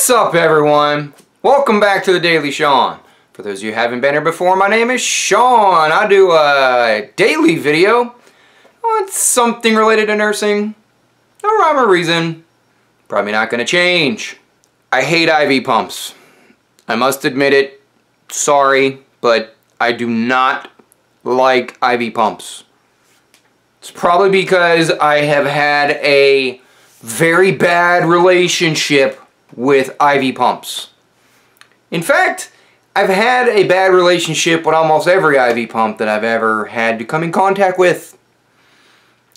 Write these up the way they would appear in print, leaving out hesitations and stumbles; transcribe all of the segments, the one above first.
What's up, everyone? Welcome back to the Daily Sean. For those of you who haven't been here before, my name is Sean. I do a daily video on something related to nursing. No rhyme or reason. Probably not going to change. I hate IV pumps. I must admit it. Sorry, but I do not like IV pumps. It's probably because I have had a very bad relationship with IV pumps. In fact, I've had a bad relationship with almost every IV pump that I've ever had to come in contact with.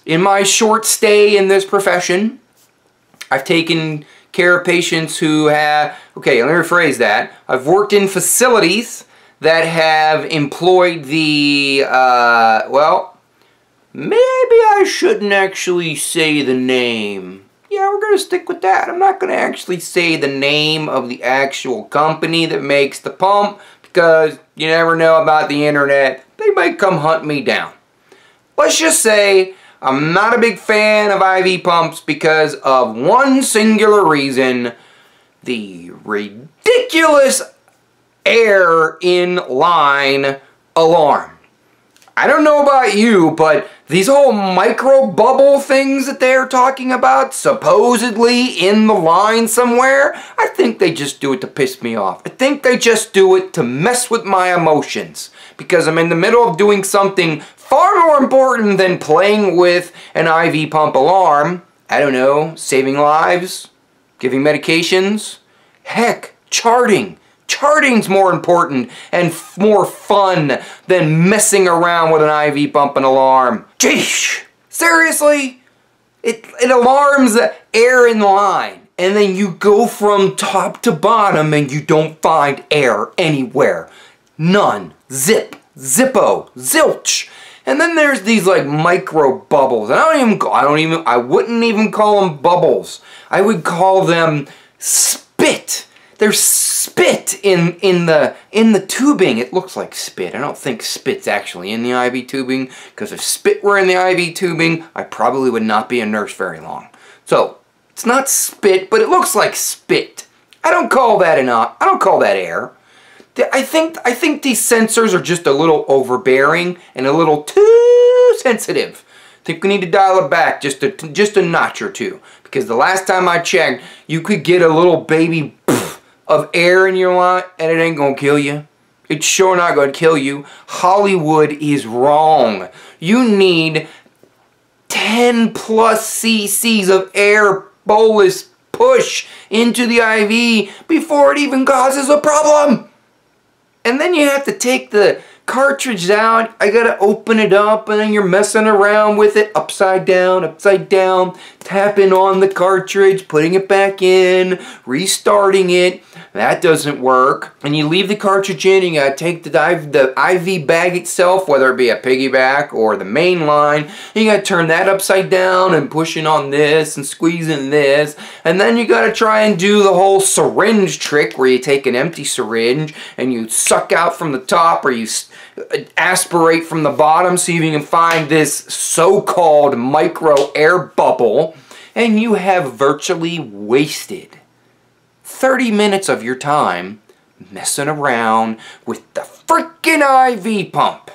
In my short stay in this profession, I've taken care of patients who have, okay, let me rephrase that. I've worked in facilities that have employed the, well, maybe I shouldn't actually say the name. Yeah, we're going to stick with that. I'm not going to actually say the name of the actual company that makes the pump because you never know about the internet. They might come hunt me down. Let's just say I'm not a big fan of IV pumps because of one singular reason: the ridiculous air in line alarm. I don't know about you, but these whole micro bubble things that they're talking about, supposedly in the line somewhere, I think they just do it to piss me off. I think they just do it to mess with my emotions. Because I'm in the middle of doing something far more important than playing with an IV pump alarm. I don't know, saving lives, giving medications, heck, charting. Charting's more important and more fun than messing around with an IV pump and alarm. Jeesh! Seriously? It alarms the air in line, and then you go from top to bottom and you don't find air anywhere. None. Zip. Zippo. Zilch. And then there's these like micro bubbles. And I wouldn't even call them bubbles. I would call them spit. There's spit in the tubing. It looks like spit. I don't think spit's actually in the IV tubing, because if spit were in the IV tubing, I probably would not be a nurse very long. So it's not spit, but it looks like spit. I don't call that I don't call that air. I think these sensors are just a little overbearing and a little too sensitive. I think we need to dial it back just a notch or two, because the last time I checked, you could get a little baby of air in your line and it ain't gonna kill you. It's sure not gonna kill you. Hollywood is wrong. You need 10 plus cc's of air bolus push into the IV before it even causes a problem. And then you have to take the cartridge out. I gotta open it up, and then you're messing around with it upside down, tapping on the cartridge, putting it back in, restarting it. That doesn't work. And you leave the cartridge in, you gotta take the IV bag itself, whether it be a piggyback or the main line, you gotta turn that upside down and pushing on this and squeezing this. And then you gotta try and do the whole syringe trick where you take an empty syringe and you suck out from the top, or you aspirate from the bottom, so you can find this so-called micro air bubble, and you have virtually wasted 30 minutes of your time messing around with the freaking IV pump.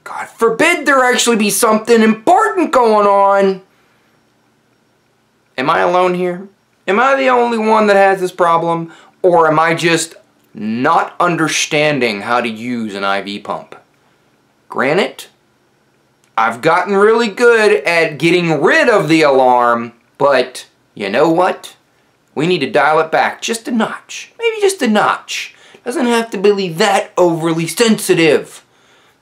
God forbid there actually be something important going on. Am I alone here? Am I the only one that has this problem? Or am I just not understanding how to use an IV pump? Granted, I've gotten really good at getting rid of the alarm, but you know what? We need to dial it back just a notch. Maybe just a notch. Doesn't have to be that overly sensitive.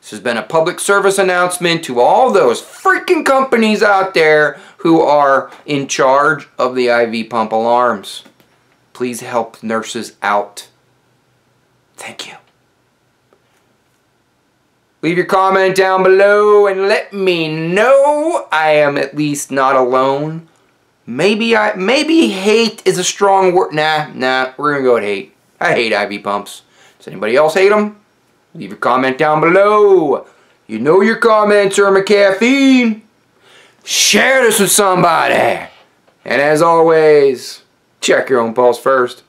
This has been a public service announcement to all those freaking companies out there who are in charge of the IV pump alarms. Please help nurses out. Thank you. Leave your comment down below and let me know I am at least not alone. Maybe hate is a strong word. Nah, we're gonna go with hate. I hate IV pumps. Does anybody else hate them? Leave your comment down below. You know your comments are my caffeine. Share this with somebody. And as always, check your own pulse first.